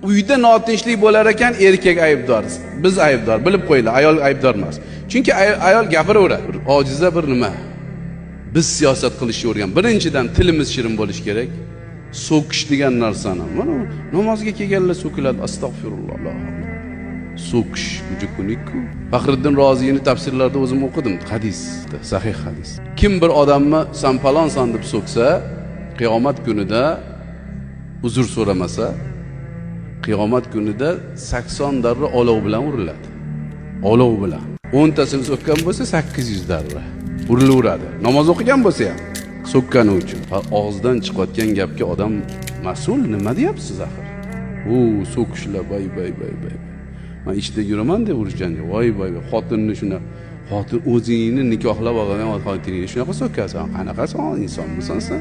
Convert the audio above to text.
Uyda notinchlik bo'lar ekan, erkak aybdor. Biz aybdor, bilib qo'yinglar, ayol aybdor emas. Chunki ayol gapiraveradi. Ojiza bir nima. Biz siyosat qilishni o'rgan. Birinchidan tilimiz shirin bo'lish kerak. So'kish degan narsani. Mana namozga kelganlar so'kiladi. Astagfirulloh. So'kish jukunikku. Faxriddin Roziyning tafsirlarida o'zim o'qidim. Hadis, sahih hadis. Kim bir odamni san palonsan deb so'ksa, qiyomat kunida uzr so'ramasa, qiyomat kunida 80 darra olov bilan uriladi. Olov bilan. 10 tasini so'kkan bo'lsa 800 darra urilaveradi. Namoz o'qigan bo'lsa ham so'kkani uchun. Og'izdan chiqayotgan gapga odam mas'ul, nima deyapsiz axir? So'kishlar bay. Men ishda yuraman deb urishganga, voy. Xotinni shuna, xotin o'zingni nikohlab olgan xotiningni shunaqa so'kasan. Qanaqa inson bo'lsan sen?